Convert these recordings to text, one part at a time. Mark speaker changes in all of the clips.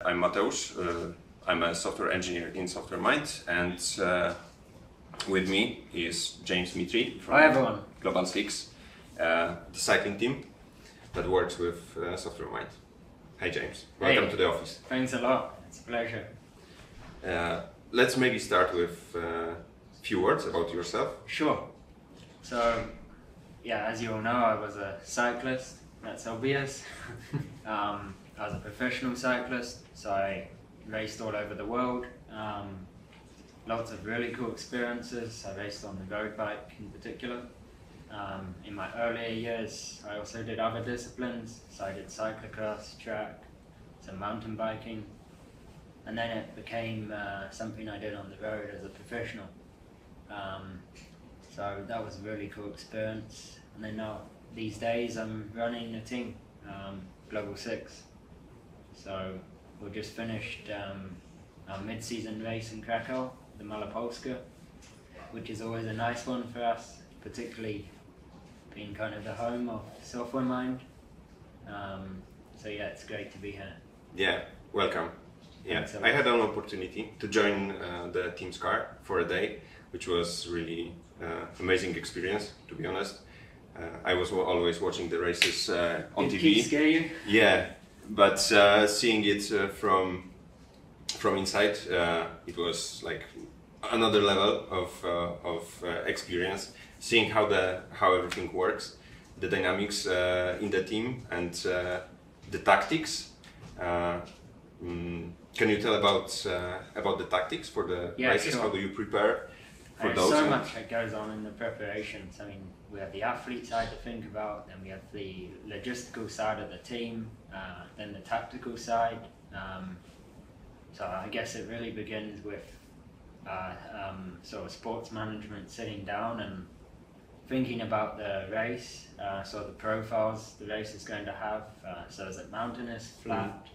Speaker 1: I'm Mateusz. I'm a software engineer in Software Mind, and with me is James Mitri from
Speaker 2: Hi everyone.
Speaker 1: Global 6, the cycling team that works with Software Mind. Hi James, welcome to the office.
Speaker 2: Thanks a lot, it's a pleasure.
Speaker 1: Let's maybe start with a few words about yourself.
Speaker 2: Sure. So, yeah, as you all know, I was a cyclist, that's obvious. I was a professional cyclist, so I raced all over the world. Lots of really cool experiences. I raced on the road bike in particular. In my earlier years, I also did other disciplines, so I did cyclocross, track, some mountain biking, and then it became something I did on the road as a professional. So that was a really cool experience. And then now, these days, I'm running a team, Global 6. So we just finished our mid-season race in Krakow, the Malopolska, which is always a nice one for us, particularly being kind of the home of Software Mind. So yeah, it's great to be here.
Speaker 1: Yeah, welcome. Yeah, I had an opportunity to join the team's car for a day, which was really amazing experience, to be honest. I was always watching the races on TV.
Speaker 2: Did it scare you?
Speaker 1: Yeah, but seeing it from inside, it was like another level of experience. Seeing how everything works, the dynamics in the team, and the tactics. Can you tell about the tactics for the races?
Speaker 2: Sure.
Speaker 1: How do you prepare for
Speaker 2: There's
Speaker 1: those?
Speaker 2: so much that goes on in the preparations. I mean, we have the athlete side to think about, then we have the logistical side of the team, then the tactical side. So I guess it really begins with sort of sports management, sitting down and thinking about the race, so the profiles the race is going to have. So is it mountainous, flat?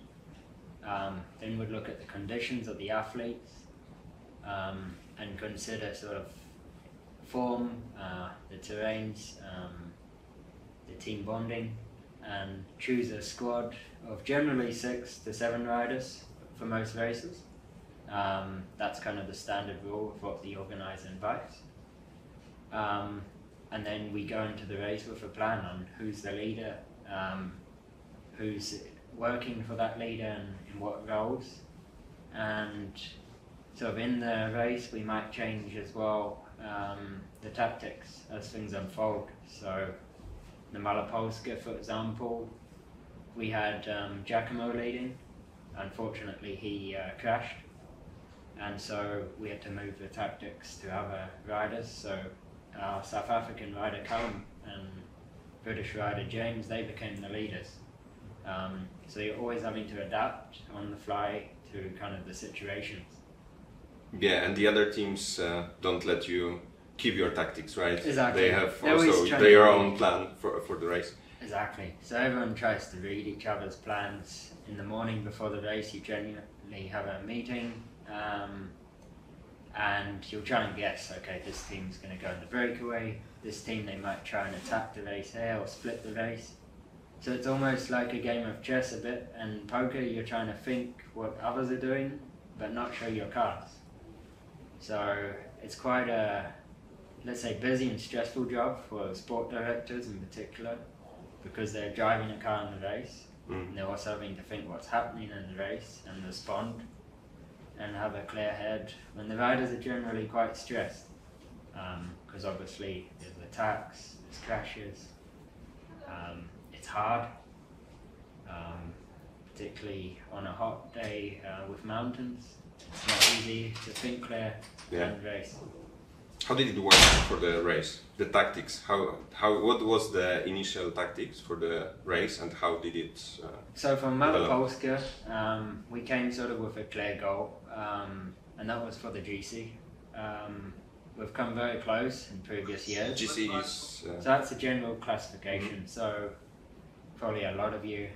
Speaker 2: Then we'd look at the conditions of the athletes and consider sort of form, the terrains, the team bonding, and choose a squad of generally 6 to 7 riders for most races. That's kind of the standard rule of what the organizer invites. And then we go into the race with a plan on who's the leader, who's working for that leader and in what roles. And sort of in the race we might change as well the tactics as things unfold. So the Malopolska, for example, we had Giacomo leading. Unfortunately he crashed, and so we had to move the tactics to other riders. So our South African rider Callum and British rider James, they became the leaders. So you're always having to adapt on the fly to kind of the situations.
Speaker 1: Yeah, and the other teams don't let you keep your tactics, right?
Speaker 2: Exactly.
Speaker 1: They have also their own plan for the race.
Speaker 2: Exactly. So everyone tries to read each other's plans. In the morning before the race, you generally have a meeting, and you'll try and guess, okay, this team's going to go in the breakaway, this team, they might try and attack the race here or split the race. So it's almost like a game of chess a bit, and poker you're trying to think what others are doing, but not show your cards. So it's quite a, let's say, busy and stressful job for sport directors in particular, because they're driving a car in the race, and they're also having to think what's happening in the race and respond and have a clear head, when the riders are generally quite stressed, because obviously there's attacks, there's crashes, it's hard, particularly on a hot day with mountains. It's not easy to think clear and race.
Speaker 1: How did it work for the race? The tactics. What was the initial tactics for the race, and how did it?
Speaker 2: So from Malopolska, we came sort of with a clear goal, and that was for the GC. We've come very close in previous years.
Speaker 1: GC is.
Speaker 2: So that's a general classification. So probably a lot of you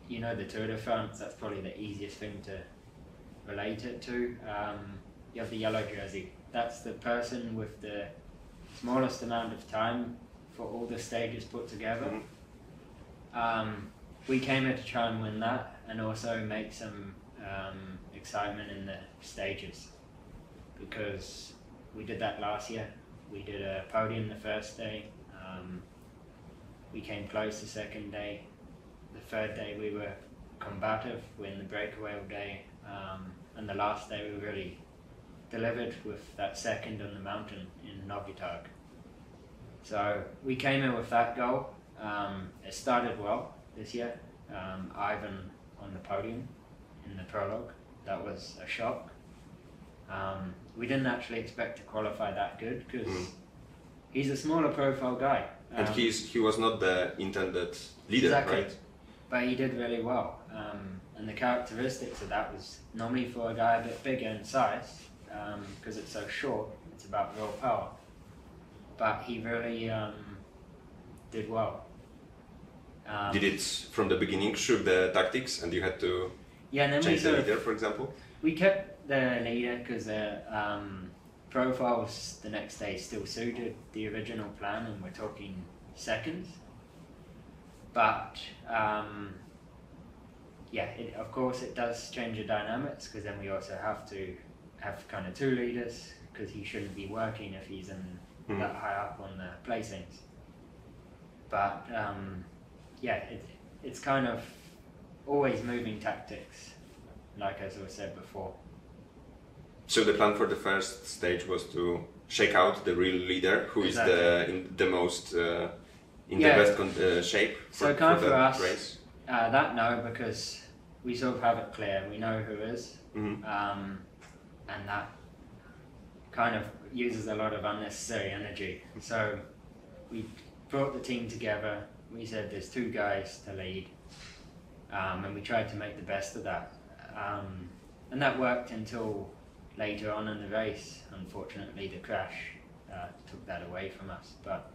Speaker 2: know the Tour de France. That's probably the easiest thing to relate it to. You have the yellow jersey. That's the person with the smallest amount of time for all the stages put together. We came here to try and win that, and also make some excitement in the stages, because we did that last year. We did a podium the first day. We came close the second day. The third day we were combative. We in the breakaway all day. And the last day we really delivered with that second on the mountain in Novi Targ. So we came in with that goal. It started well this year. Ivan on the podium in the prologue. That was a shock. We didn't actually expect to qualify that good, because he's a smaller profile guy.
Speaker 1: And he was not the intended leader,
Speaker 2: exactly.
Speaker 1: right?
Speaker 2: But he did really well. And the characteristics of that was normally for a guy a bit bigger in size, because it's so short, it's about raw power. But he really did well.
Speaker 1: Did it from the beginning shoot the tactics and you had to change the leader, for example?
Speaker 2: We kept the leader because the profiles the next day still suited the original plan, and we're talking seconds. But of course it does change the dynamics, because then we also have to have kind of two leaders, because he shouldn't be working if he's in that high up on the placings. But it's kind of always moving tactics, like as I said before.
Speaker 1: So the plan for the first stage was to shake out the real leader, who is the most in the best shape for the
Speaker 2: us,
Speaker 1: race.
Speaker 2: Because we sort of have it clear. We know who is, and that kind of uses a lot of unnecessary energy. So we brought the team together. We said there's two guys to lead, and we tried to make the best of that. And that worked until later on in the race. Unfortunately, the crash took that away from us, but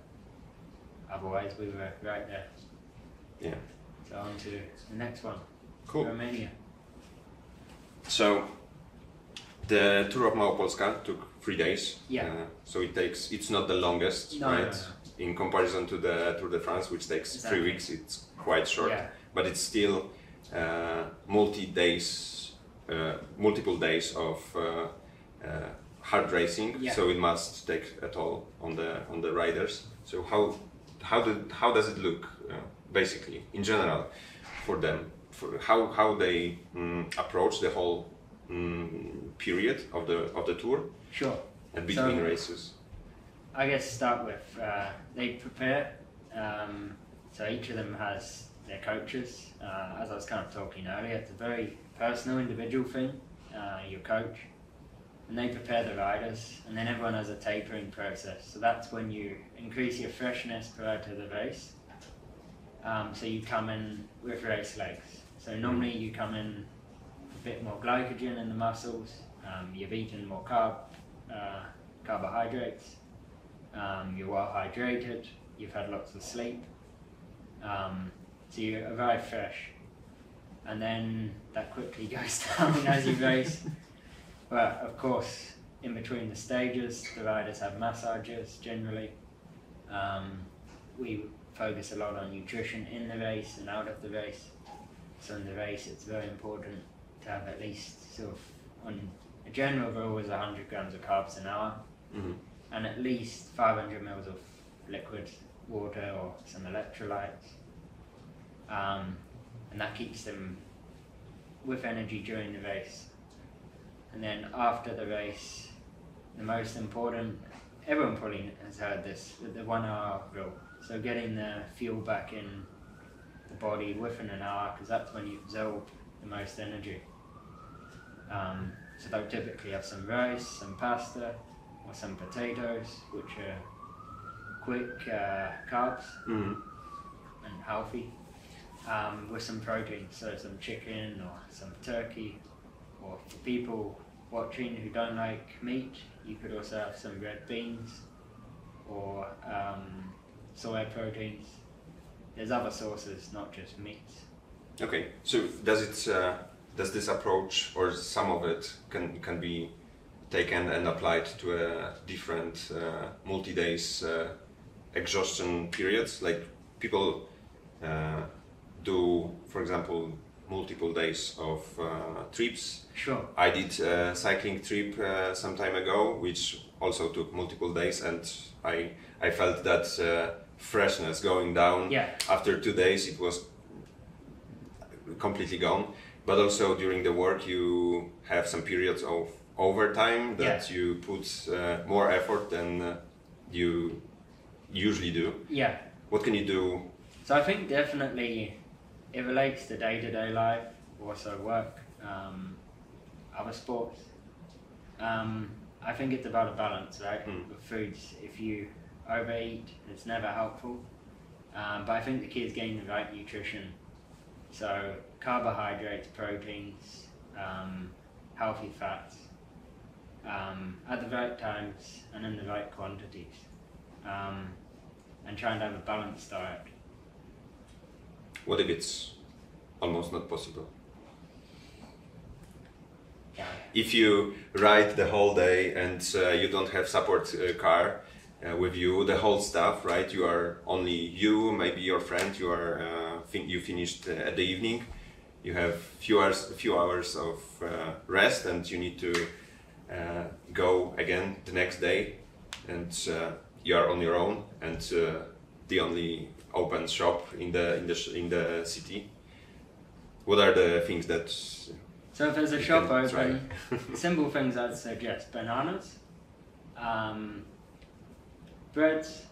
Speaker 2: otherwise we were right there.
Speaker 1: Yeah.
Speaker 2: So on to the next one.
Speaker 1: Cool.
Speaker 2: Romania.
Speaker 1: So the Tour of Małopolska took 3 days.
Speaker 2: Yeah.
Speaker 1: So it's not the longest, right? No. In comparison to the Tour de France, which takes 3 weeks, it's quite short. Yeah. But it's still multiple days of hard racing. Yeah. So it must take a toll on the riders. So how does it look, basically, in general, for them? For how they approach the whole period of the tour?
Speaker 2: Sure.
Speaker 1: And between races.
Speaker 2: I guess start with they prepare. So each of them has their coaches. As I was kind of talking earlier, it's a very personal, individual thing. Your coach, and they prepare the riders, and then everyone has a tapering process. So that's when you increase your freshness prior to the race. So you come in with race legs. So normally you come in a bit more glycogen in the muscles. You've eaten more carbohydrates. You're well hydrated. You've had lots of sleep. So you arrive fresh, and then that quickly goes down as you race. But of course, in between the stages, the riders have massages generally. We focus a lot on nutrition in the race and out of the race. So in the race, it's very important to have at least sort of, on a general rule, is 100 grams of carbs an hour, and at least 500 mils of liquid water or some electrolytes. And that keeps them with energy during the race. And then after the race, the most important, everyone probably has heard this, the 1 hour rule. So getting the fuel back in the body within an hour, because that's when you absorb the most energy. So they'll typically have some rice, some pasta, or some potatoes, which are quick carbs and healthy, with some protein, so some chicken or some turkey. Or for people watching who don't like meat, you could also have some red beans or soy proteins. There's other sources, not just meat.
Speaker 1: Okay, so does this approach, or some of it, can be taken and applied to a different multi-days exhaustion periods? Like people do, for example, multiple days of trips.
Speaker 2: Sure.
Speaker 1: I did a cycling trip some time ago, which also took multiple days, and I felt that freshness going down.
Speaker 2: Yeah.
Speaker 1: After 2 days, it was completely gone. But also during the work, you have some periods of overtime that you put more effort than you usually do.
Speaker 2: Yeah.
Speaker 1: What can you do?
Speaker 2: So I think definitely it relates to day-to-day life, also work, other sports. I think it's about a balance, right? With foods. If you overeat, it's never helpful. But I think the key is getting the right nutrition. So carbohydrates, proteins, healthy fats, at the right times and in the right quantities. And trying to have a balanced diet.
Speaker 1: What if it's almost not possible?
Speaker 2: Yeah.
Speaker 1: If you ride the whole day and you don't have support car with you, the whole stuff, right? You are only you, maybe your friend. You are you finished at the evening. You have few hours of rest, and you need to go again the next day, and you are on your own, and the only open shop in the city. What are the things that?
Speaker 2: So if there's a shop open, simple things I'd suggest: bananas, breads.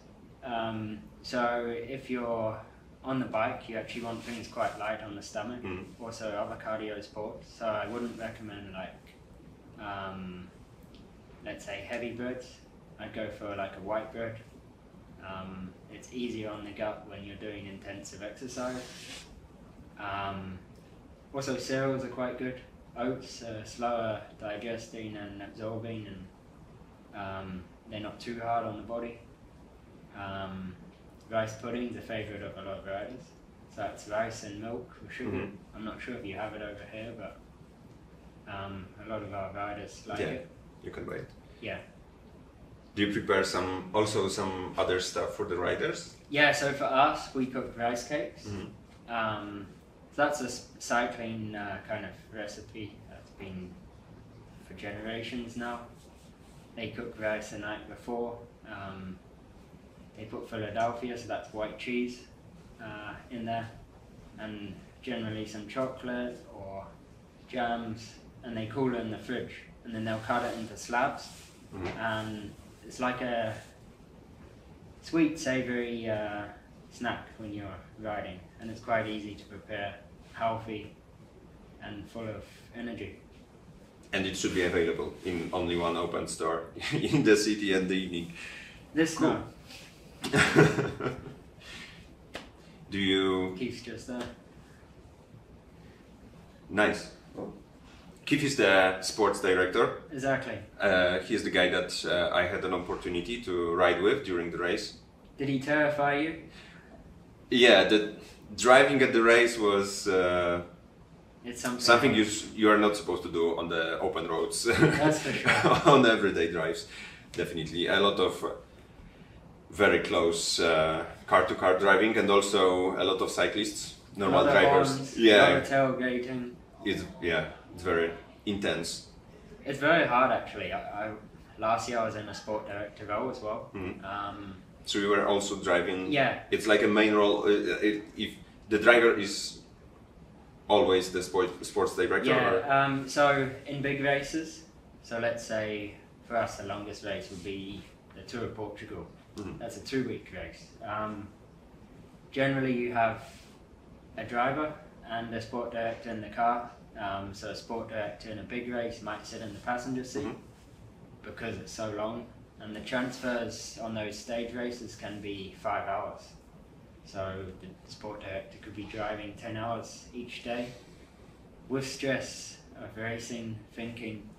Speaker 2: So if you're on the bike, you actually want things quite light on the stomach. Also other cardio sports. So I wouldn't recommend like, let's say heavy breads. I'd go for like a white bread. It's easier on the gut when you're doing intensive exercise. Also cereals are quite good. Oats are slower digesting and absorbing, and they're not too hard on the body. Rice pudding's a favourite of a lot of riders. So that's rice and milk with sugar. I'm not sure if you have it over here, but a lot of our riders like it.
Speaker 1: You can buy it.
Speaker 2: Yeah.
Speaker 1: Do you prepare also some other stuff for the riders?
Speaker 2: Yeah, so for us, we cook rice cakes. So that's a cycling kind of recipe that's been for generations now. They cook rice the night before. They put Philadelphia, so that's white cheese, in there, and generally some chocolate or jams, and they cool it in the fridge, and then they'll cut it into slabs, and it's like a sweet, savoury snack when you're riding, and it's quite easy to prepare, healthy, and full of energy.
Speaker 1: And it should be available in only one open store in the city in the evening.
Speaker 2: This
Speaker 1: cool.
Speaker 2: No.
Speaker 1: Do you...
Speaker 2: Keith's just there.
Speaker 1: Nice. Keith is the sports director.
Speaker 2: Exactly.
Speaker 1: He's the guy that I had an opportunity to ride with during the race.
Speaker 2: Did he terrify you?
Speaker 1: Yeah, the driving at the race was
Speaker 2: it's
Speaker 1: something you are not supposed to do on the open roads.
Speaker 2: That's for sure.
Speaker 1: On everyday drives, definitely. A lot of very close car-to-car driving, and also a lot of cyclists, normal drivers.
Speaker 2: Horns,
Speaker 1: yeah,
Speaker 2: a lot of tailgating.
Speaker 1: It's very intense.
Speaker 2: It's very hard actually. Last year I was in a sport director role as well.
Speaker 1: So you were also driving.
Speaker 2: Yeah.
Speaker 1: It's like a main role. If the driver is always the sports director.
Speaker 2: Yeah. So in big races, so let's say for us the longest race would be the Tour of Portugal. That's a 2-week race. Generally you have a driver and a sport director in the car. So a sport director in a big race might sit in the passenger seat because it's so long, and the transfers on those stage races can be 5 hours. So the sport director could be driving 10 hours each day with stress of racing, thinking.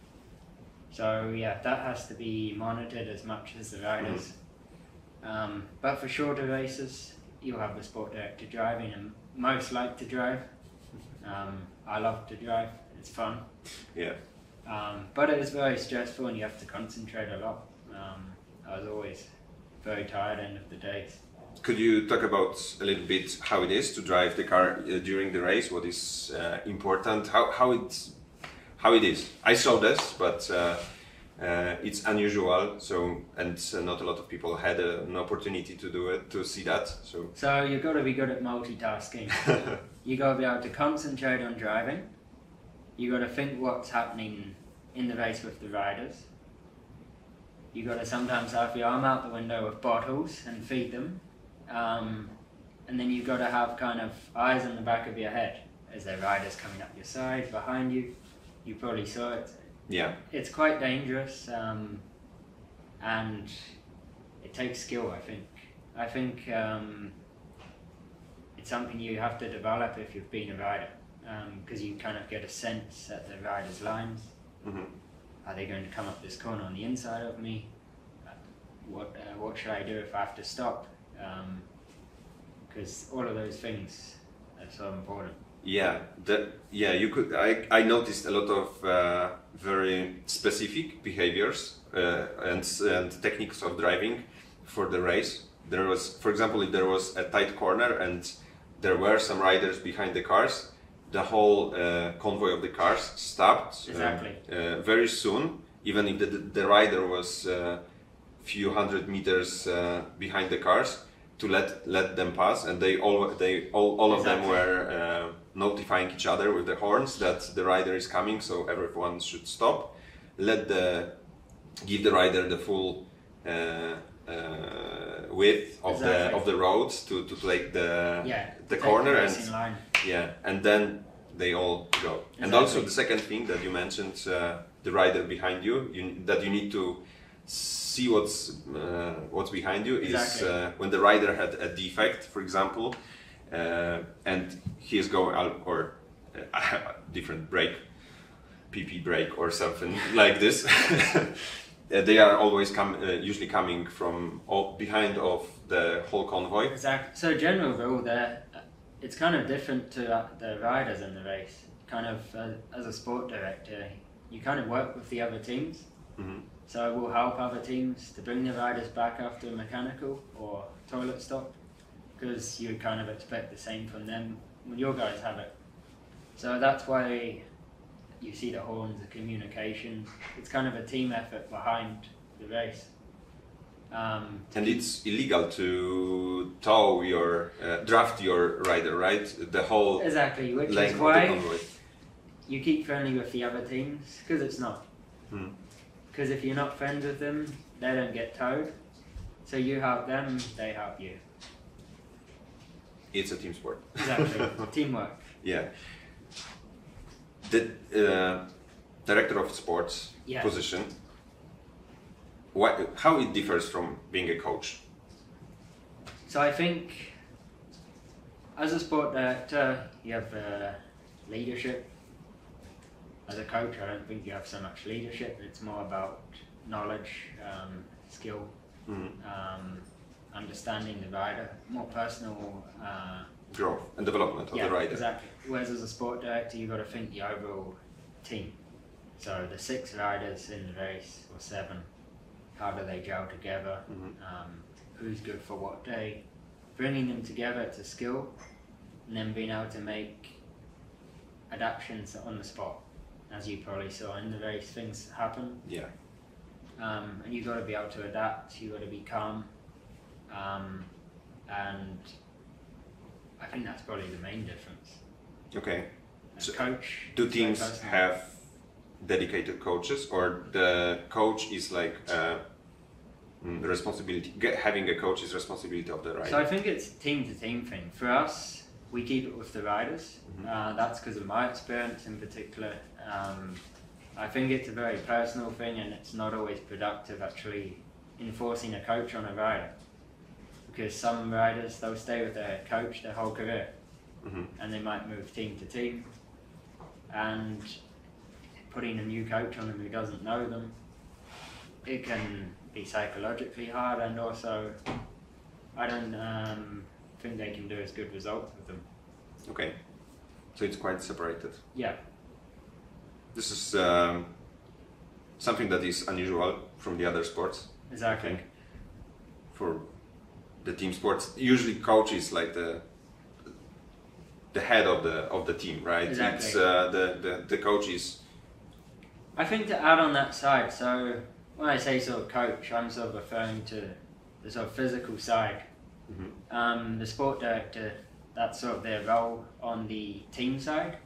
Speaker 2: So yeah, that has to be monitored as much as the riders. But for shorter races, you'll have the sport director driving, and most like to drive. I love to drive, it's fun.
Speaker 1: Yeah.
Speaker 2: But it is very stressful and you have to concentrate a lot. I was always very tired end of the days.
Speaker 1: Could you talk about a little bit how it is to drive the car during the race? What is important? How it is? I saw this, but it's unusual. So not a lot of people had an opportunity to do it, to see that.
Speaker 2: So you've got to be good at multitasking. You got to be able to concentrate on driving. You got to think what's happening in the race with the riders. You got to sometimes have your arm out the window with bottles and feed them. And then you've got to have kind of eyes on the back of your head as there are riders coming up your side, behind you. You probably saw it.
Speaker 1: Yeah.
Speaker 2: It's quite dangerous, and it takes skill, I think. I think it's something you have to develop if you've been a rider, because you kind of get a sense at the riders' lines.
Speaker 1: Mm-hmm.
Speaker 2: Are they going to come up this corner on the inside of me? What should I do if I have to stop? Because all of those things are so important.
Speaker 1: Yeah, you could. I noticed a lot of very specific behaviors and techniques of driving for the race. There was, for example, if there was a tight corner and there were some riders behind the cars, the whole convoy of the cars stopped.
Speaker 2: Exactly.
Speaker 1: Very soon, even if the rider was few hundred meters behind the cars, to let them pass, and all of them were notifying each other with the horns that the rider is coming, so everyone should stop. Give the rider the full width of the road to take the corner, and then they all go. Exactly. And also the second thing that you mentioned, the rider behind you, that you need to see what's behind you. Exactly. Is when the rider had a defect, for example, and he is going out, or different brake, PP brake or something like this. They are always usually coming from behind of the whole convoy.
Speaker 2: Exactly. So general rule there, it's kind of different to the riders in the race. Kind of as a sport director, you kind of work with the other teams.
Speaker 1: Mm-hmm.
Speaker 2: So we'll help other teams to bring the riders back after a mechanical or toilet stop, because you kind of expect the same from them when your guys have it. So that's why you see the horns, the communication. It's kind of a team effort behind the race.
Speaker 1: And it's illegal to tow draft your rider, right? The whole
Speaker 2: exactly, which
Speaker 1: length
Speaker 2: is why
Speaker 1: of the convoy.
Speaker 2: You keep friendly with the other teams, because it's not.
Speaker 1: Hmm.
Speaker 2: Because if you're not friends with them, they don't get towed. So you help them, they help you.
Speaker 1: It's a team sport.
Speaker 2: Exactly, teamwork.
Speaker 1: Yeah. The director of sports position, how it differs from being a coach?
Speaker 2: So I think as a sport director, you have leadership. As a coach, I don't think you have so much leadership. It's more about knowledge, skill, understanding the rider, more personal
Speaker 1: growth and development of the rider.
Speaker 2: Exactly. Whereas as a sport director, you've got to think the overall team. So the 6 riders in the race, or 7, how do they gel together? Who's good for what day? Bringing them together to skill, and then being able to make adaptations on the spot. As you probably saw in the race, things happen.
Speaker 1: Yeah.
Speaker 2: And you've got to be able to adapt, you've got to be calm. And I think that's probably the main difference.
Speaker 1: Okay.
Speaker 2: So coach.
Speaker 1: Do teams have dedicated coaches, or the coach is like the responsibility? Having a coach is responsibility of the rider.
Speaker 2: So I think it's team to team thing. For us, we keep it with the riders. That's because of my experience in particular. I think it's a very personal thing, and it's not always productive actually enforcing a coach on a rider. Because some riders, they'll stay with their coach their whole career, and they might move team to team, and putting a new coach on them who doesn't know them, it can be psychologically hard, and also I don't think they can do as good results with them.
Speaker 1: Okay, so it's quite separated.
Speaker 2: Yeah.
Speaker 1: This is something that is unusual from the other sports.
Speaker 2: Exactly.
Speaker 1: For the team sports. Usually, coach is like the head of the team, right?
Speaker 2: Exactly.
Speaker 1: It's the coach is.
Speaker 2: I think to add on that side, so when I say sort of coach, I'm sort of referring to the sort of physical side. The sport director, that's sort of their role on the team side,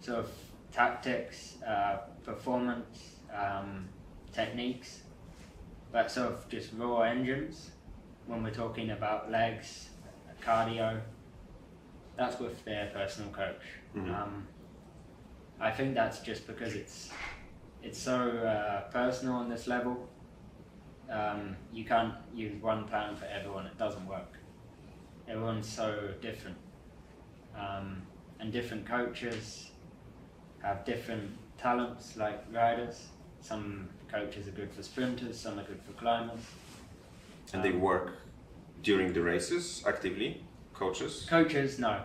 Speaker 2: sort of tactics, performance, techniques, but sort of just raw engines. When we're talking about legs, cardio, that's with their personal coach. I think that's just because it's so personal on this level. You can't use one plan for everyone, it doesn't work. Everyone's so different. And different coaches have different talents, like riders. Some coaches are good for sprinters, some are good for climbers.
Speaker 1: And they work during the races actively, coaches?
Speaker 2: Coaches, no.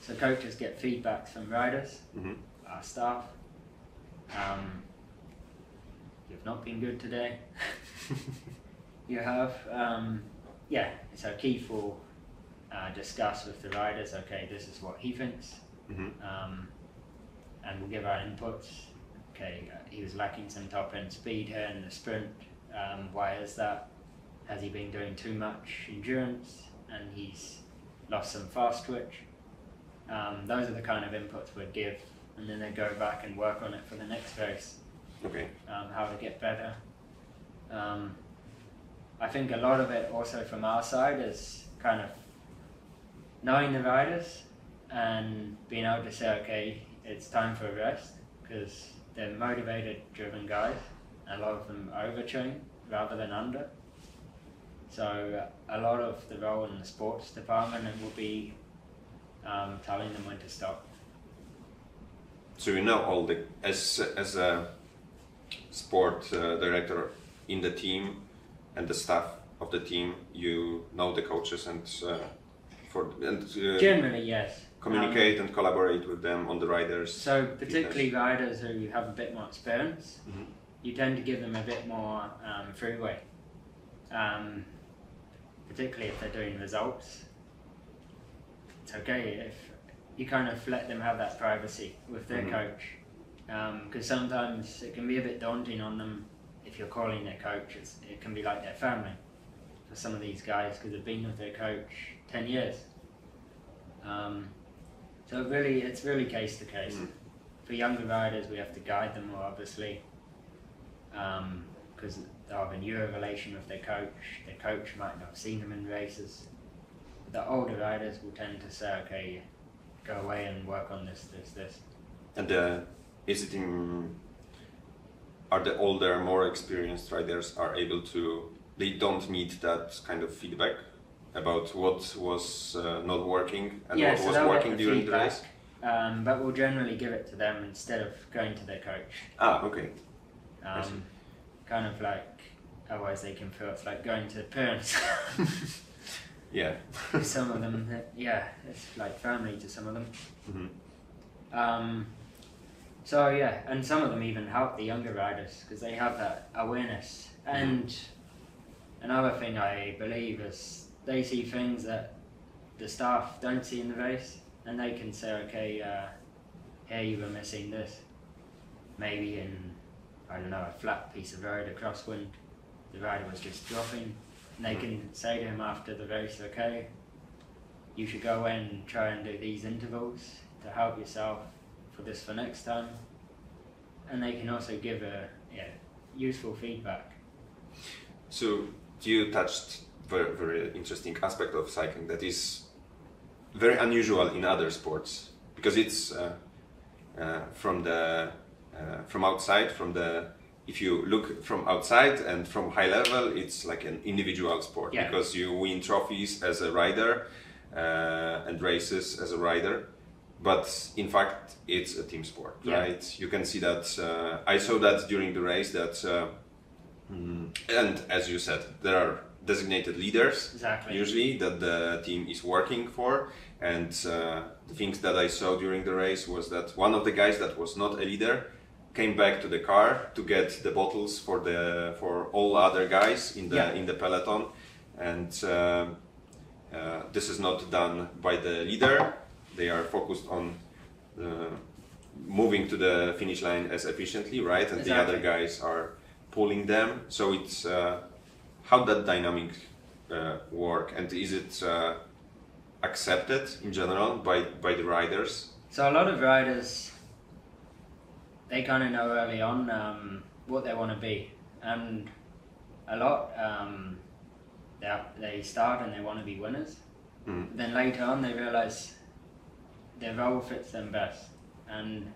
Speaker 2: So coaches get feedback from riders, our staff. You've not been good today. You have. Yeah, so Keith will discuss with the riders, okay, this is what he thinks. And we'll give our inputs. Okay, he was lacking some top end speed here in the sprint. Why is that? Has he been doing too much endurance and he's lost some fast twitch? Those are the kind of inputs we'd give, and then they go back and work on it for the next race.
Speaker 1: Okay.
Speaker 2: How to get better. I think a lot of it also from our side is kind of knowing the riders and being able to say, okay, it's time for a rest, because they're motivated, driven guys. A lot of them overtrain rather than under. So a lot of the role in the sports department will be telling them when to stop.
Speaker 1: So you know all the as a sport director in the team and the staff of the team, you know the coaches and
Speaker 2: generally yes.
Speaker 1: Communicate and collaborate with them on the riders.
Speaker 2: So particularly riders who have a bit more experience, you tend to give them a bit more freeway. Particularly if they're doing results. It's okay if you kind of let them have that privacy with their coach, because sometimes it can be a bit daunting on them if you're calling their coach. It can be like their family for some of these guys, because they've been with their coach 10 years. So it's really case to case. For younger riders, we have to guide them more, obviously, because they'll have a newer relation with their coach might not have seen them in races. The older riders will tend to say, okay, go away and work on this.
Speaker 1: And are the older, more experienced riders are able to, they don't need that kind of feedback about what was not working and what was working during the race?
Speaker 2: But we'll generally give it to them instead of going to their coach.
Speaker 1: Ah, okay.
Speaker 2: Kind of like, otherwise they can feel it's like going to parents.
Speaker 1: Yeah.
Speaker 2: Some of them, it's like family to some of them. So yeah, and some of them even help the younger riders because they have that awareness. And another thing I believe is they see things that the staff don't see in the race, and they can say, okay, here you were missing this. Maybe in, I don't know, a flat piece of road, a crosswind, the rider was just dropping. And they can say to him after the race, okay, you should go in and try and do these intervals to help yourself for this for next time. And they can also give useful feedback.
Speaker 1: So you touched very, very interesting aspect of cycling that is very unusual in other sports, because it's from outside, if you look from outside and from high level, it's like an individual sport, because you win trophies as a rider and races as a rider. But in fact, it's a team sport, right? You can see that. I saw that during the race that, and as you said, there are designated leaders usually that the team is working for. And the things that I saw during the race was that one of the guys that was not a leader came back to the car to get the bottles for all other guys in the peloton, and this is not done by the leader. They are focused on moving to the finish line as efficiently, right? And
Speaker 2: Exactly.
Speaker 1: the other guys are pulling them. So it's how that dynamic work, and is it accepted in general by the riders?
Speaker 2: So a lot of riders, they kind of know early on what they want to be, and a lot they start and they want to be winners. Then later on they realize their role fits them best, and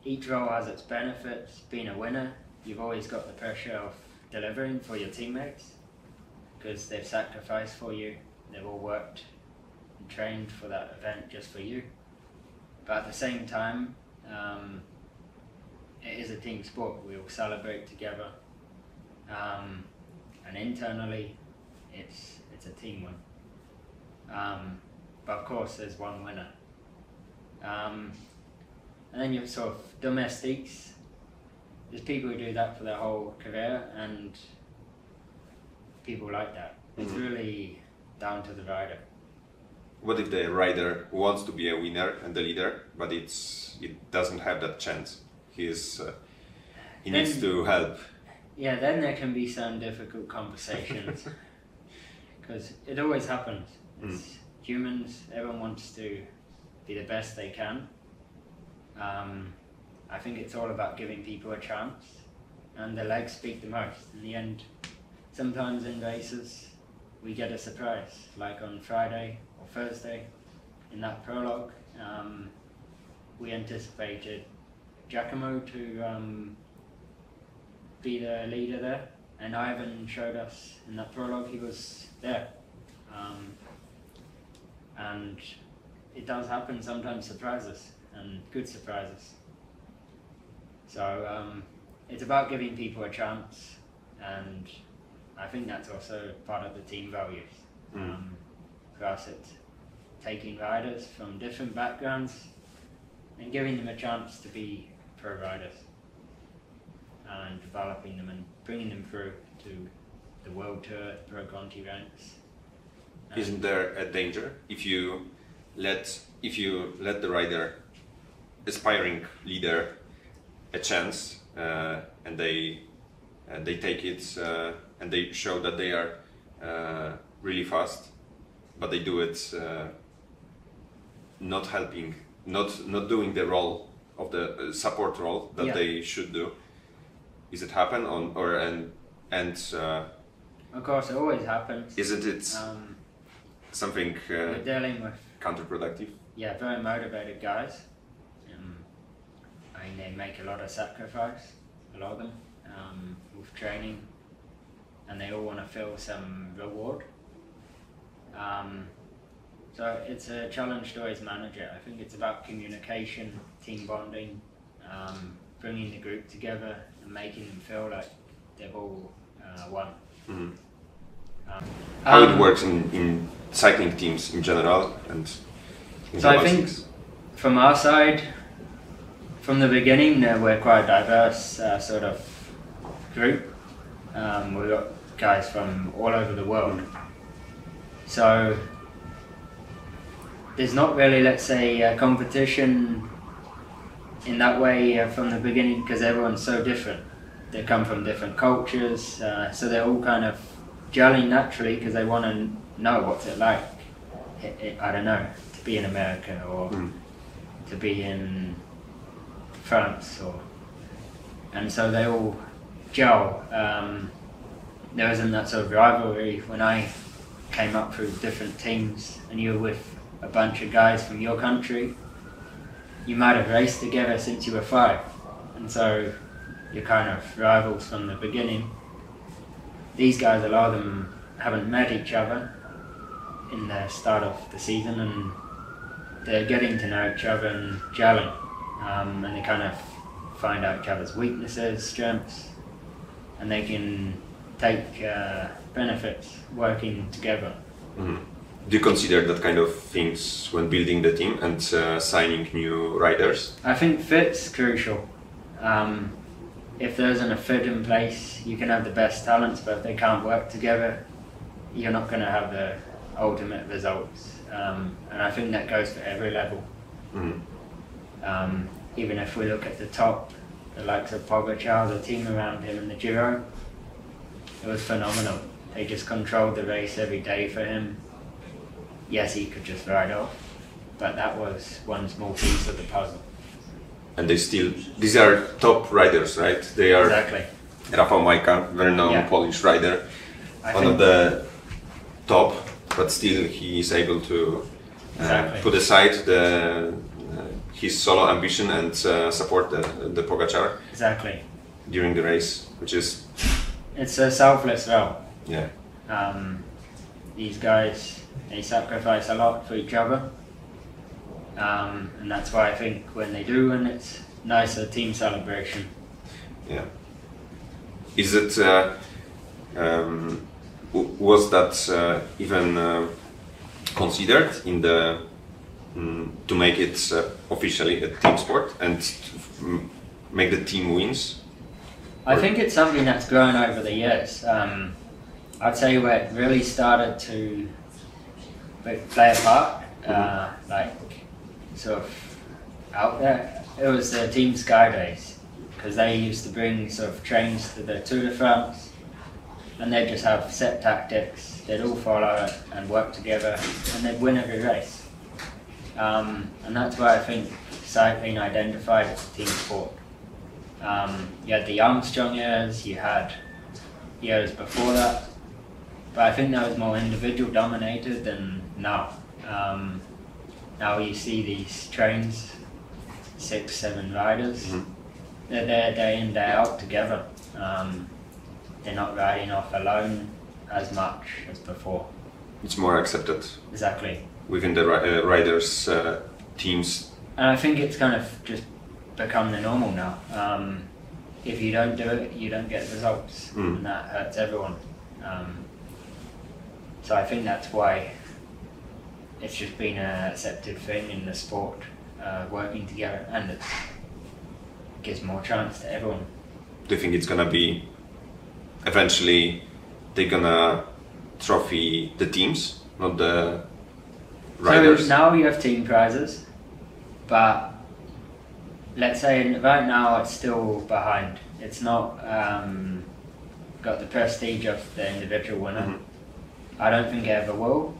Speaker 2: each role has its benefits. Being a winner, you've always got the pressure of delivering for your teammates because they've sacrificed for you, they've all worked and trained for that event just for you. But at the same time, it is a team sport. We all celebrate together, and internally it's a team win. But of course there's one winner. And then you have sort of domestiques. There's people who do that for their whole career, and people like that. It's really down to the rider.
Speaker 1: What if the rider wants to be a winner and the leader, but it doesn't have that chance? He needs to help.
Speaker 2: Yeah, then there can be some difficult conversations because it always happens. It's humans. Everyone wants to be the best they can. I think it's all about giving people a chance, and the legs speak the most. In the end, sometimes in races we get a surprise, like on Friday or Thursday in that prologue. We anticipated Giacomo to be the leader there, and Ivan showed us in that prologue he was there. And it does happen sometimes, surprises, and good surprises. So it's about giving people a chance, and I think that's also part of the team values. For us, it's taking riders from different backgrounds and giving them a chance to be pro riders, and developing them and bringing them through to the World Tour, Pro Conti ranks.
Speaker 1: Isn't there a danger if you let the rider, aspiring leader, a chance, and they take it and they show that they are really fast, but they do it not helping, not doing the role of the support role that they should do? Is it happen
Speaker 2: of course it always happens.
Speaker 1: Isn't it something
Speaker 2: we're dealing with
Speaker 1: counterproductive?
Speaker 2: Yeah, very motivated guys. I mean, they make a lot of sacrifice, a lot of them, with training, and they all want to feel some reward. So it's a challenge to always manage it. I think it's about communication, team bonding, bringing the group together and making them feel like they've all won.
Speaker 1: How it works in cycling teams in general, and
Speaker 2: so I think from our side, from the beginning, we're quite a diverse sort of group. We've got guys from all over the world. So there's not really, let's say, a competition in that way from the beginning, because everyone's so different. They come from different cultures, so they're all kind of gelling naturally because they want to know what's it like. I don't know, to be in America or to be in France, and so they all gel. There isn't that sort of rivalry. When I came up through different teams and you were with a bunch of guys from your country, you might have raced together since you were 5, and so you're kind of rivals from the beginning. These guys, a lot of them haven't met each other in the start of the season, and they're getting to know each other and gelling, and they kind of find out each other's weaknesses, strengths, and they can take benefits working together.
Speaker 1: Do you consider that kind of things when building the team and signing new riders?
Speaker 2: I think fit's crucial. If there isn't a fit in place, you can have the best talents, but if they can't work together, you're not going to have the ultimate results. And I think that goes for every level. Even if we look at the top, the likes of Pogacar, the team around him in the Giro, it was phenomenal. They just controlled the race every day for him. Yes, he could just ride off, but that was one small piece of the puzzle.
Speaker 1: And these are top riders, right? They are
Speaker 2: Exactly.
Speaker 1: Rafał Majka, very known Polish rider, one of the top, but still he is able to put aside his solo ambition and support the Pogacar during the race, which is...
Speaker 2: It's a selfless role.
Speaker 1: Yeah.
Speaker 2: These guys, they sacrifice a lot for each other. And that's why I think when they do win, it's nice, a team celebration.
Speaker 1: Yeah. Is it, was that even considered in the, to make it officially a team sport and make the team wins?
Speaker 2: I think it's something that's grown over the years. I'd say where it really started to play a part, like sort of out there, it was the Team Sky Days, because they used to bring sort of trains to the Tour de France, and they'd just have set tactics, they'd all follow it and work together, and they'd win every race. And that's why I think cycling identified as a team sport. You had the Armstrong years, you had years before that, but I think that was more individual dominated than now. Now you see these trains, 6, 7 riders, they're there day in, day out together. They're not riding off alone as much as before. It's
Speaker 1: more accepted.
Speaker 2: Exactly.
Speaker 1: Within the riders' teams.
Speaker 2: And I think it's kind of just become the normal now. If you don't do it, you don't get results, and that hurts everyone. So I think that's why it's just been an accepted thing in the sport, working together, and it gives more chance to everyone.
Speaker 1: Do you think it's gonna be eventually they're gonna trophy the teams, not the riders?
Speaker 2: So now you have team prizes, but let's say right now it's still behind. It's not got the prestige of the individual winner. I don't think it ever will,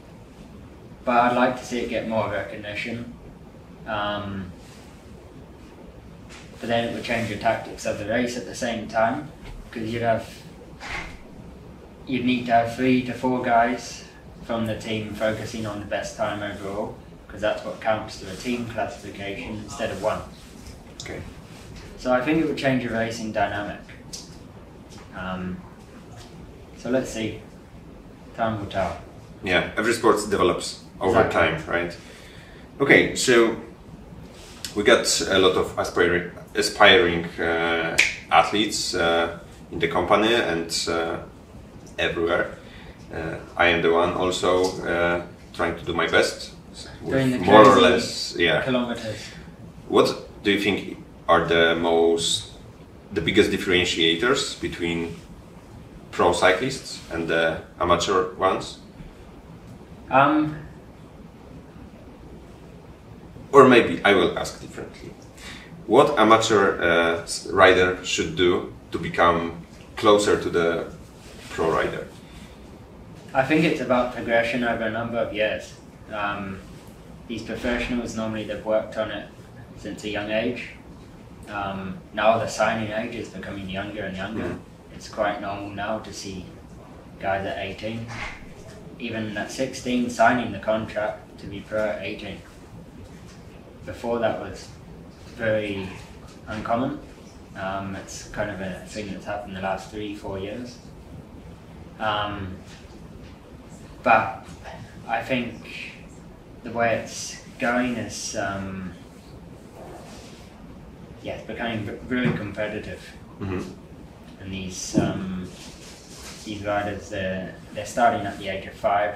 Speaker 2: but I'd like to see it get more recognition. But then it would change the tactics of the race at the same time, because you'd need to have 3 to 4 guys from the team focusing on the best time overall, because that's what counts to a team classification instead of one.
Speaker 1: Okay.
Speaker 2: So I think it would change the racing dynamic. So let's see. Time will tell.
Speaker 1: Yeah, every sport develops over time, right? Okay, so we got a lot of aspiring athletes in the company and everywhere. I am the one also trying to do my best,
Speaker 2: Doing the
Speaker 1: more or less, yeah.
Speaker 2: Kilometers.
Speaker 1: What do you think are the biggest differentiators between pro cyclists and the amateur ones? Or maybe I will ask differently. What amateur rider should do to become closer to the pro rider?
Speaker 2: I think it's about progression over a number of years. These professionals, normally they've worked on it since a young age. Now the signing age is becoming younger and younger. It's quite normal now to see guys at 18, even at 16, signing the contract to be pro at 18. Before that was very uncommon. It's kind of a thing that's happened the last 3-4 years. But I think the way it's going is, it's becoming really competitive. And these riders, they're starting at the age of 5.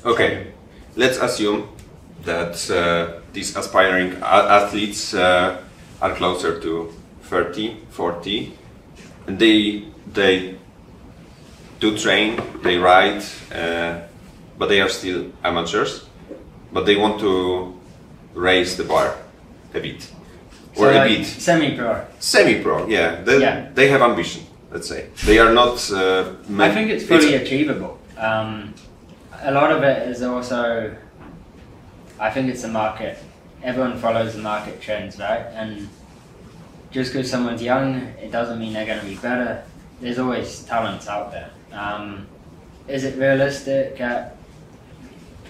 Speaker 1: Okay, so let's assume that these aspiring athletes are closer to 30, 40, and they do train, they ride, but they are still amateurs, but they want to raise the bar a bit. Or
Speaker 2: so
Speaker 1: a
Speaker 2: like
Speaker 1: bit.
Speaker 2: Semi-pro.
Speaker 1: Semi-pro, yeah. They have ambition, let's say. They are not...
Speaker 2: I think it's fully achievable. A lot of it is also... I think it's the market. Everyone follows the market trends, right? And just because someone's young, it doesn't mean they're going to be better. There's always talents out there. Is it realistic at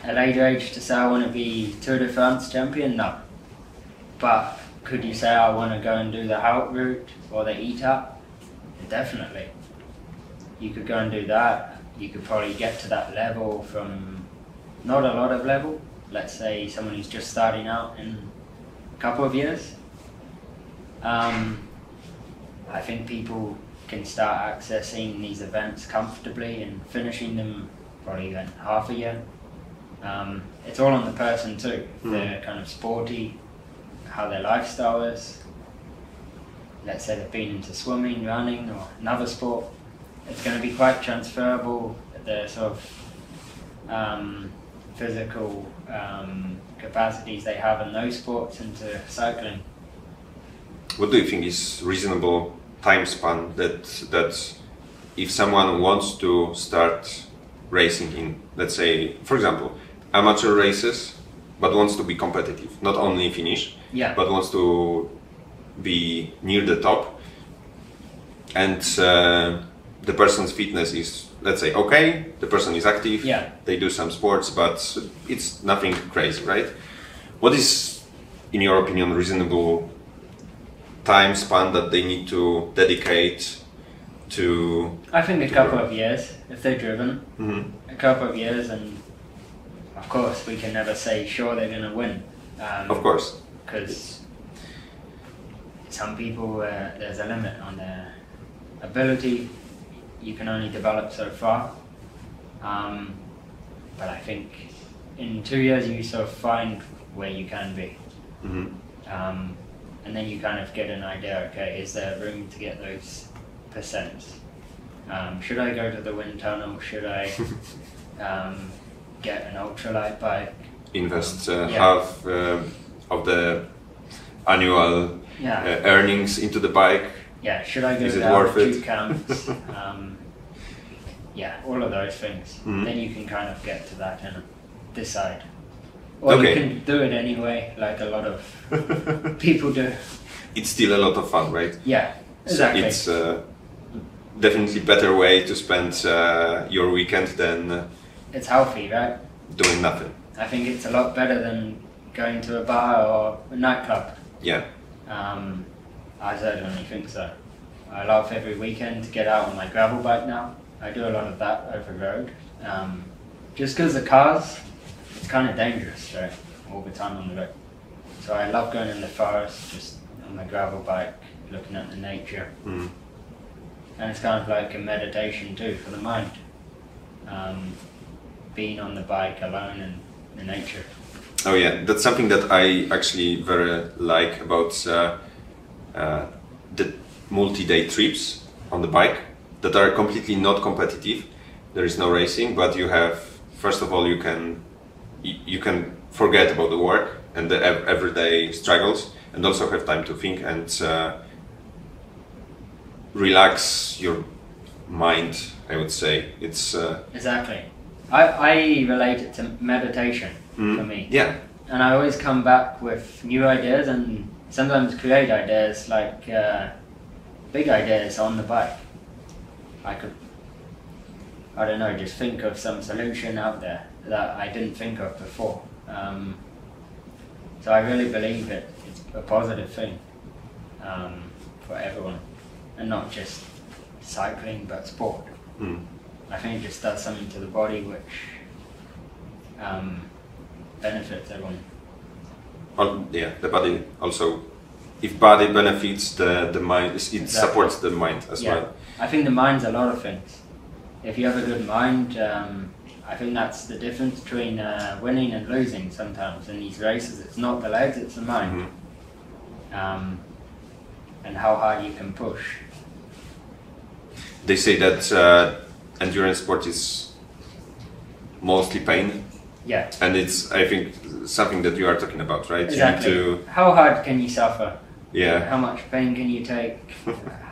Speaker 2: a later age to say I want to be Tour de France champion? No. But could you say I want to go and do the Hout route or the ETAP? Definitely. You could go and do that. You could probably get to that level from not a lot of level. Let's say someone who's just starting out in a couple of years. I think people can start accessing these events comfortably and finishing them probably in half a year. It's all on the person too. They're kind of sporty, how their lifestyle is. Let's say they've been into swimming, running or another sport. It's going to be quite transferable, the sort of physical capacities they have in those sports into cycling.
Speaker 1: What do you think is reasonable time span that if someone wants to start racing in, let's say, for example, amateur races, but wants to be competitive, not only finish, but wants to be near the top, and the person's fitness is, let's say, okay, the person is active, they do some sports, but it's nothing crazy, right? What is, in your opinion, reasonable time span that they need to dedicate to...
Speaker 2: I think a couple of years, if they're driven. A couple of years, and of course we can never say sure they're going to win.
Speaker 1: Of course.
Speaker 2: Because some people, there's a limit on their ability. You can only develop so far. But I think in 2 years you sort of find where you can be. And then you kind of get an idea, okay, is there room to get those percents? Should I go to the wind tunnel? Should I get an ultralight bike?
Speaker 1: Invest half of the annual earnings into the bike?
Speaker 2: Yeah, should I go
Speaker 1: is it
Speaker 2: down
Speaker 1: worth it?
Speaker 2: boot camps? Yeah, all of those things. Then you can kind of get to that and decide. Or you can do it anyway, like a lot of people do.
Speaker 1: It's still a lot of fun, right?
Speaker 2: Yeah, exactly.
Speaker 1: So it's definitely better way to spend your weekend than...
Speaker 2: it's healthy, right?
Speaker 1: Doing nothing.
Speaker 2: I think it's a lot better than going to a bar or a nightclub.
Speaker 1: Yeah.
Speaker 2: I certainly think so. I love every weekend to get out on my gravel bike now. I do a lot of that over road. Just because the cars, it's kind of dangerous, right? All the time on the road. So I love going in the forest, just on my gravel bike, looking at the nature. And it's kind of like a meditation too for the mind. Being on the bike alone in the nature.
Speaker 1: Oh yeah, that's something that I actually very like about the multi-day trips on the bike that are completely not competitive. There is no racing, but you have, first of all, you can forget about the work and the everyday struggles, and also have time to think and relax your mind, I would say. It's
Speaker 2: exactly. I relate it to meditation for me.
Speaker 1: Yeah.
Speaker 2: And I always come back with new ideas and sometimes create ideas, like big ideas on the bike. I could, I don't know, just think of some solution out there that I didn't think of before. So I really believe it's a positive thing for everyone, and not just cycling but sport. I think it just does something to the body which benefits everyone.
Speaker 1: Yeah, the body also. If body benefits the mind, it supports the mind as well.
Speaker 2: I think the mind's a lot of things. If you have a good mind, I think that's the difference between winning and losing sometimes in these races. It's not the legs, it's the mind. And how hard you can push.
Speaker 1: They say that endurance sport is mostly pain.
Speaker 2: Yeah.
Speaker 1: And it's, I think, something that you are talking about, right?
Speaker 2: Exactly.
Speaker 1: You need to,
Speaker 2: how hard can you suffer?
Speaker 1: yeah.
Speaker 2: How much pain can you take?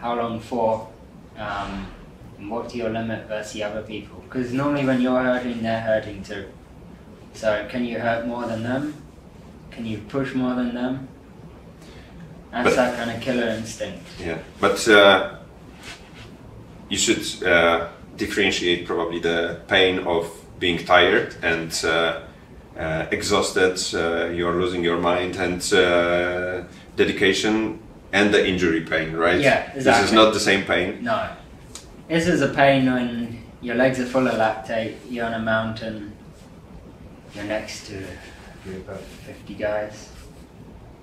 Speaker 2: How long for? And what's your limit versus the other people? Because normally when you're hurting, they're hurting too. So can you hurt more than them? Can you push more than them? That's that kind of killer instinct.
Speaker 1: Yeah, but you should differentiate probably the pain of being tired and exhausted, you're losing your mind and dedication, and the injury pain, right?
Speaker 2: Yeah, exactly.
Speaker 1: This is not the same pain.
Speaker 2: No. This is a pain when your legs are full of lactate, you're on a mountain, you're next to a group of 50 guys.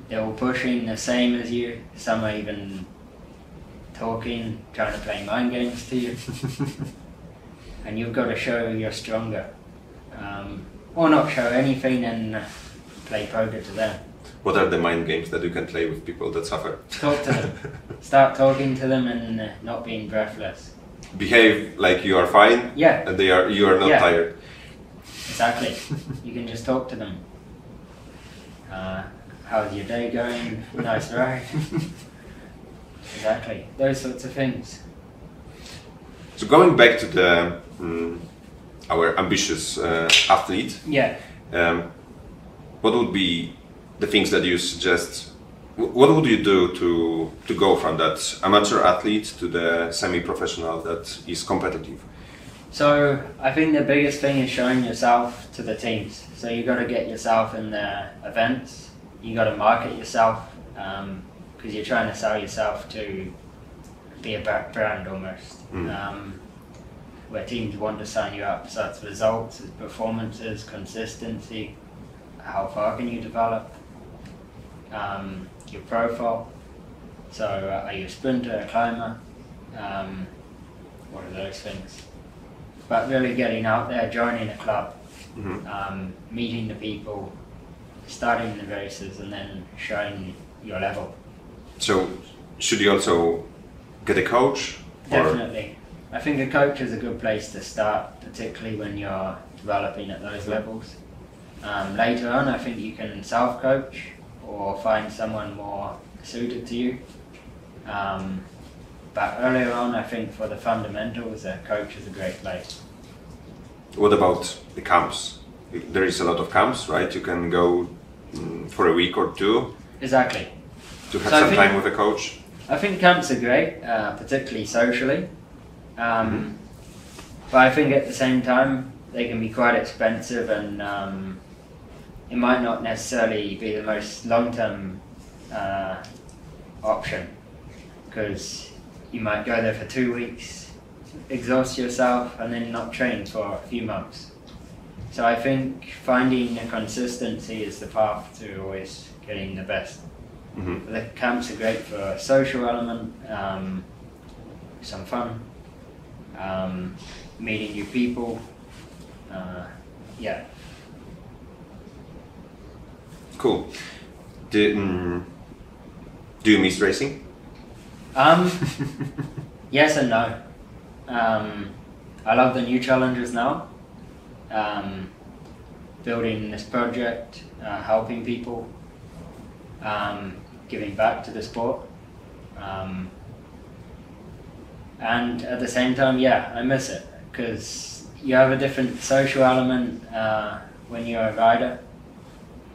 Speaker 2: They're all pushing the same as you, some are even talking, trying to play mind games to you. And you've got to show you're stronger. Or not show anything and play poker to them.
Speaker 1: What are the mind games that you can play with people that suffer?
Speaker 2: Talk to them. Start talking to them and not being breathless.
Speaker 1: Behave like you are fine,
Speaker 2: yeah,
Speaker 1: and you are not tired.
Speaker 2: Exactly. You can just talk to them. How's your day going? Nice ride. Exactly. Those sorts of things.
Speaker 1: So going back to the our ambitious athlete.
Speaker 2: Yeah.
Speaker 1: What would be the things that you suggest? What would you do to go from that amateur athlete to the semi-professional that is competitive?
Speaker 2: So I think the biggest thing is showing yourself to the teams. So you got to get yourself in the events. You got to market yourself because you're trying to sell yourself to be a brand almost. Where teams want to sign you up. So it's results, it's performances, consistency. How far can you develop? Your profile. So are you a sprinter, a climber? What are those things? But really getting out there, joining a club, meeting the people, starting the races, and then showing your level.
Speaker 1: So should you also get a coach?
Speaker 2: Definitely. I think a coach is a good place to start, particularly when you're developing at those levels. Later on, I think you can self-coach or find someone more suited to you. But earlier on, I think for the fundamentals, a coach is a great place.
Speaker 1: What about the camps? There is a lot of camps, right? You can go for a week or two.
Speaker 2: Exactly.
Speaker 1: To have some time with a coach.
Speaker 2: I think camps are great, particularly socially. But I think at the same time, they can be quite expensive and it might not necessarily be the most long-term option, because you might go there for 2 weeks, exhaust yourself, and then not train for a few months. So I think finding a consistency is the path to always getting the best. The camps are great for a social element, some fun, meeting new people, yeah.
Speaker 1: Cool. Do you miss racing?
Speaker 2: Yes and no. I love the new challenges now. Building this project, helping people, giving back to the sport. And at the same time, yeah, I miss it because you have a different social element when you're a rider.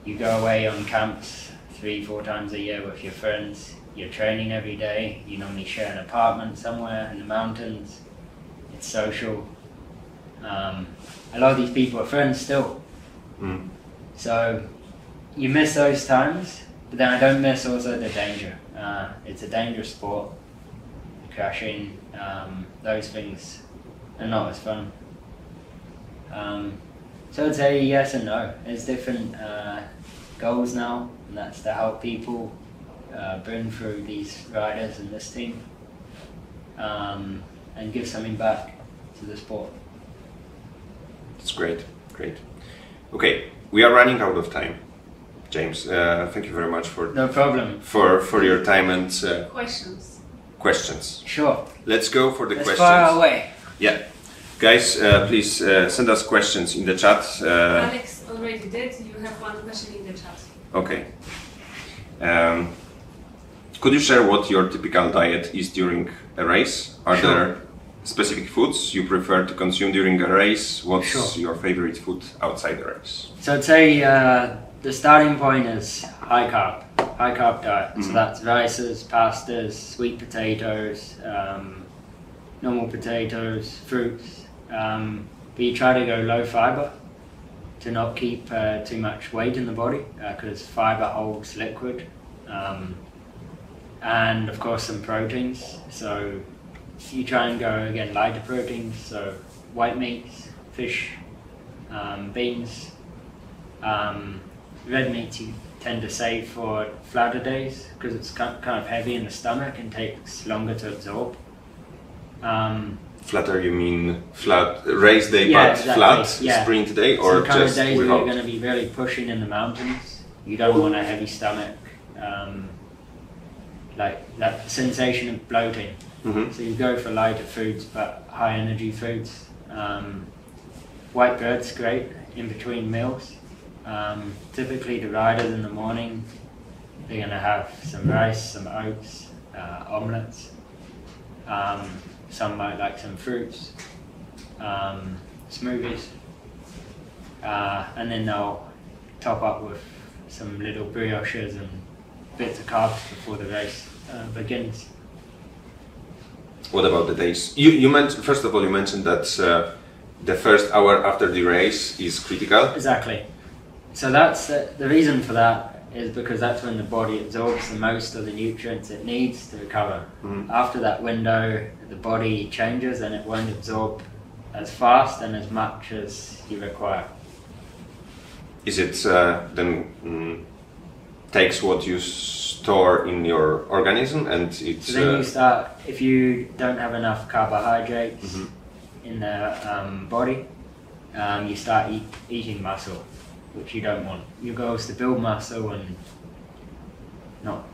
Speaker 2: You go away on camps 3-4 times a year with your friends. You're training every day. You normally share an apartment somewhere in the mountains. It's social. A lot of these people are friends still. So you miss those times, but then I don't miss also the danger. It's a dangerous sport. Crashing, those things are not as fun. So I'd say yes and no. There's different goals now, and that's to help people bring through these riders and this team and give something back to the sport.
Speaker 1: That's great, great. Okay, we are running out of time. James, thank you very much for
Speaker 2: no problem
Speaker 1: for your time and
Speaker 3: questions.
Speaker 1: Questions.
Speaker 2: Sure.
Speaker 1: Let's go for the questions.
Speaker 2: Far away.
Speaker 1: Yeah. Guys, please send us questions in the chat.
Speaker 3: Alex already did. You have one question in the chat.
Speaker 1: Okay. Could you share what your typical diet is during a race? Are
Speaker 2: Sure.
Speaker 1: there specific foods you prefer to consume during a race? What's
Speaker 2: Sure.
Speaker 1: your favorite food outside the race?
Speaker 2: So I'd say the starting point is high carb diet. So that's rices, pastas, sweet potatoes, normal potatoes, fruits. But you try to go low fiber to not keep too much weight in the body because fiber holds liquid. And of course some proteins. So you try and go again lighter proteins. So white meats, fish, beans. Red meats you tend to save for flatter days because it's kind of heavy in the stomach and takes longer to absorb.
Speaker 1: Flatter, you mean flat race day,
Speaker 2: Yeah,
Speaker 1: but
Speaker 2: exactly,
Speaker 1: flat
Speaker 2: yeah.
Speaker 1: sprint day, or
Speaker 2: Some kind of
Speaker 1: just
Speaker 2: days where
Speaker 1: without?
Speaker 2: you're going to be really pushing in the mountains. You don't want a heavy stomach, like that sensation of bloating.
Speaker 1: Mhm.
Speaker 2: So you go for lighter foods but high energy foods. White bread's great in between meals. Typically the riders in the morning, they're going to have some rice, some oats, omelets. Some might like some fruits, smoothies, and then they'll top up with some little brioches and bits of carbs before the race begins.
Speaker 1: What about the days? You mentioned, first of all, you mentioned that the first hour after the race is critical.
Speaker 2: Exactly. So that's the reason for that is because that's when the body absorbs the most of the nutrients it needs to recover. After that window, the body changes and it won't absorb as fast and as much as you require.
Speaker 1: Is it then takes what you store in your organism and it's...
Speaker 2: So then you start, if you don't have enough carbohydrates in the body, you start eating muscle, which you don't want. Your goal is to build muscle and not...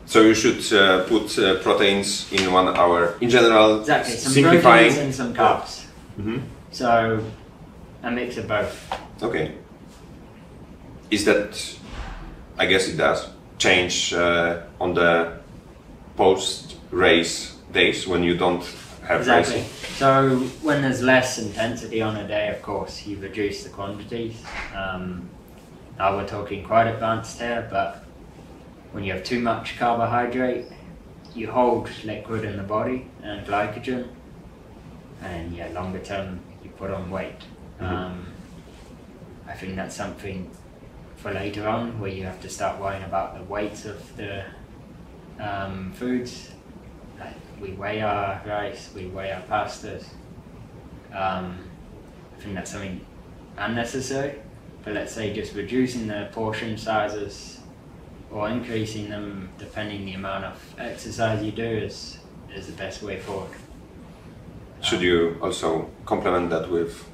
Speaker 1: So you should put proteins in 1 hour. In general,
Speaker 2: Exactly, some
Speaker 1: simplifying.
Speaker 2: proteins and some carbs. So a mix of both.
Speaker 1: Okay. Is that, I guess it does, change on the post-race days when you don't have
Speaker 2: Exactly.
Speaker 1: racing?
Speaker 2: So when there's less intensity on a day, of course, you reduce the quantities. Now we're talking quite advanced here, but when you have too much carbohydrate, you hold liquid in the body and glycogen, and yeah, longer term you put on weight. I think that's something for later on, where you have to start worrying about the weights of the foods. Like we weigh our rice, we weigh our pastas. I think that's something unnecessary, but let's say just reducing the portion sizes or increasing them depending the amount of exercise you do is the best way forward.
Speaker 1: Should you also complement that with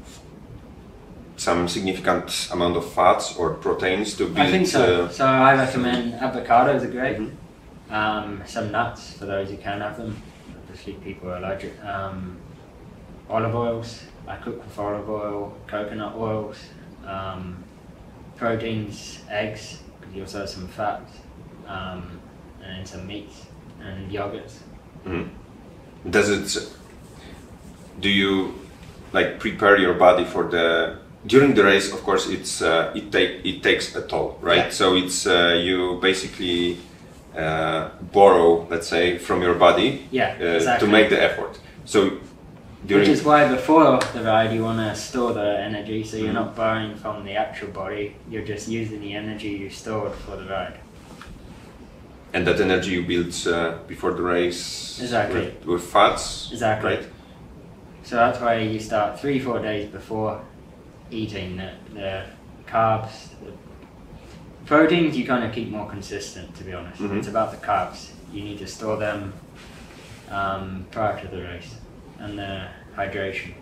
Speaker 1: some significant amount of fats or proteins to build?
Speaker 2: I think so. So I recommend avocados are great. Some nuts for those who can have them. Obviously people are allergic. Olive oils. I cook with olive oil, coconut oils. Proteins, eggs, because you also have some fats, and then some meats and yogurts.
Speaker 1: Do you like prepare your body for during the race? Of course, it takes a toll, right?
Speaker 2: Yeah.
Speaker 1: So it's you basically borrow, let's say, from your body
Speaker 2: Exactly.
Speaker 1: to make the effort. So
Speaker 2: which is why before the ride you want to store the energy, so you're not borrowing from the actual body, you're just using the energy you stored for the ride.
Speaker 1: And that energy you build before the race
Speaker 2: Exactly.
Speaker 1: with fats,
Speaker 2: Exactly.
Speaker 1: right?
Speaker 2: So that's why you start 3-4 days before eating the carbs. The proteins you kind of keep more consistent, to be honest. It's about the carbs. You need to store them prior to the race, and the hydration.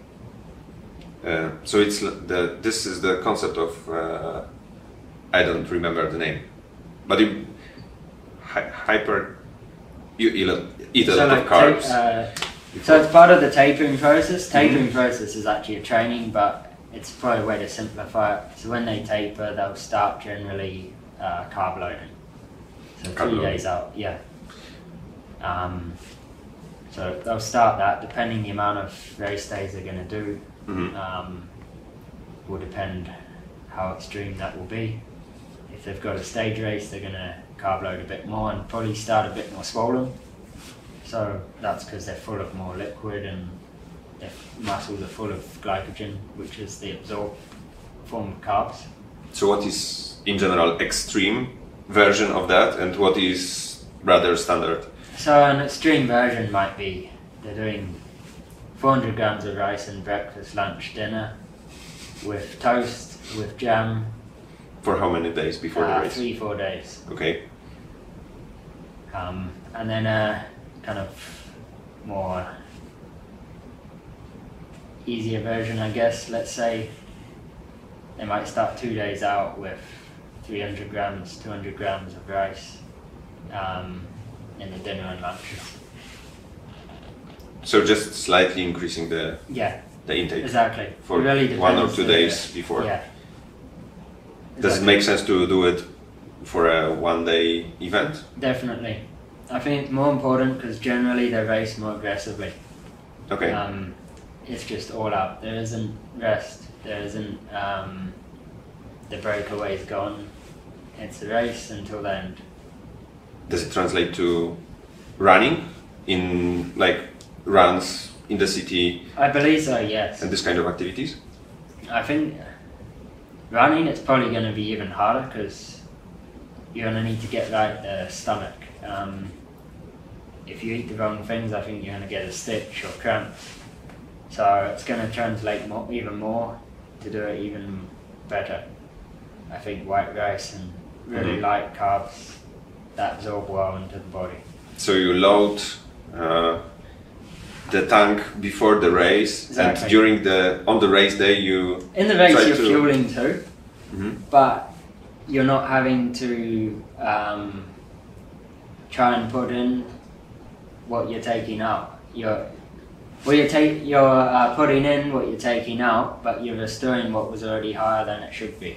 Speaker 1: So it's this is the concept of I don't remember the name, but you eat a lot of carbs.
Speaker 2: So it's part of the tapering process. Tapering process is actually a training, but it's probably a way to simplify it. So when they taper, they'll start generally carb loading. So
Speaker 1: Carb
Speaker 2: 3
Speaker 1: loading.
Speaker 2: days out, yeah. So they'll start that depending the amount of race days they're going to do. Will depend how extreme that will be. If they've got a stage race, they're going to carb load a bit more and probably start a bit more swollen. So that's because they're full of more liquid and their muscles are full of glycogen, which is the absorbed form of carbs.
Speaker 1: So what is in general extreme version of that, and what is rather standard?
Speaker 2: So an extreme version might be they're doing 400 grams of rice and breakfast, lunch, dinner with toast, with jam.
Speaker 1: For how many days before the race?
Speaker 2: 3-4 days.
Speaker 1: Okay.
Speaker 2: And then kind of more easier version, I guess. Let's say they might start 2 days out with 300 grams, 200 grams of rice in the dinner and lunches.
Speaker 1: So just slightly increasing the
Speaker 2: Yeah,
Speaker 1: intake
Speaker 2: exactly.
Speaker 1: for
Speaker 2: It really
Speaker 1: 1 or
Speaker 2: depends,
Speaker 1: 2 days before.
Speaker 2: Yeah.
Speaker 1: Does it
Speaker 2: Exactly.
Speaker 1: make sense to do it for a 1-day event?
Speaker 2: Definitely. I think it's more important because generally they race more aggressively.
Speaker 1: Okay.
Speaker 2: It's just all out. There isn't rest. There isn't the breakaways gone. It's a race until the end.
Speaker 1: Does it translate to running in like runs in the city
Speaker 2: I believe so, yes.
Speaker 1: and this kind of activities?
Speaker 2: I think running it's probably going to be even harder because you're going to need to get right the stomach. If you eat the wrong things, I think you're going to get a stitch or cramp. So it's going to translate even more to do it even better. I think white rice and really light carbs that absorb well into the body.
Speaker 1: So you load the tank before the race,
Speaker 2: Exactly.
Speaker 1: and during on the race day you
Speaker 2: In the race
Speaker 1: try
Speaker 2: you're
Speaker 1: to-
Speaker 2: fueling too,
Speaker 1: Mhm.
Speaker 2: but you're not having to try and put in what you're taking out. You're putting in what you're taking out, but you're restoring what was already higher than it should be.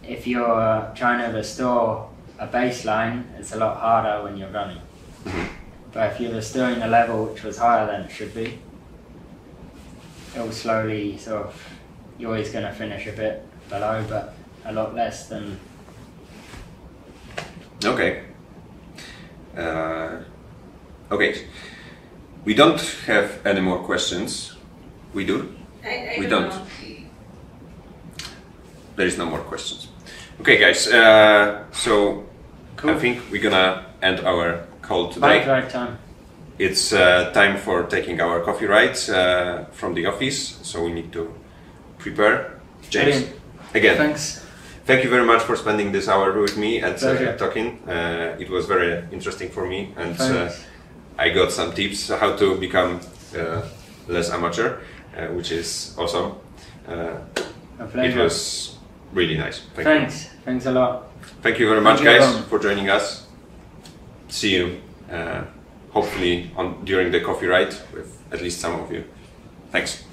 Speaker 2: If you're trying to restore a baseline, it's a lot harder when you're running. But if you're restoring a level which was higher than it should be, it will slowly sort of, you're always going to finish a bit below, but a lot less than.
Speaker 1: Okay. Okay. We don't have any more questions. We do?
Speaker 3: I
Speaker 1: We
Speaker 3: don't
Speaker 1: don't.
Speaker 3: know.
Speaker 1: There is no more questions. Okay, guys. So
Speaker 2: Cool.
Speaker 1: I think we're gonna end our call today.
Speaker 2: Right time.
Speaker 1: It's time for taking our coffee rides from the office, so we need to prepare. James,
Speaker 2: Brilliant.
Speaker 1: again,
Speaker 2: Thanks.
Speaker 1: thank you very much for spending this hour with me and
Speaker 2: Pleasure.
Speaker 1: talking. It was very interesting for me, and
Speaker 2: Thanks.
Speaker 1: I got some tips how to become less amateur, which is awesome.
Speaker 2: A
Speaker 1: It
Speaker 2: pleasure.
Speaker 1: was really nice. Thank you.
Speaker 2: Thanks. Thanks a lot.
Speaker 1: Thank you very much,
Speaker 2: Thank you,
Speaker 1: guys,
Speaker 2: everyone.
Speaker 1: for joining us. See you, hopefully, during the coffee ride with at least some of you. Thanks.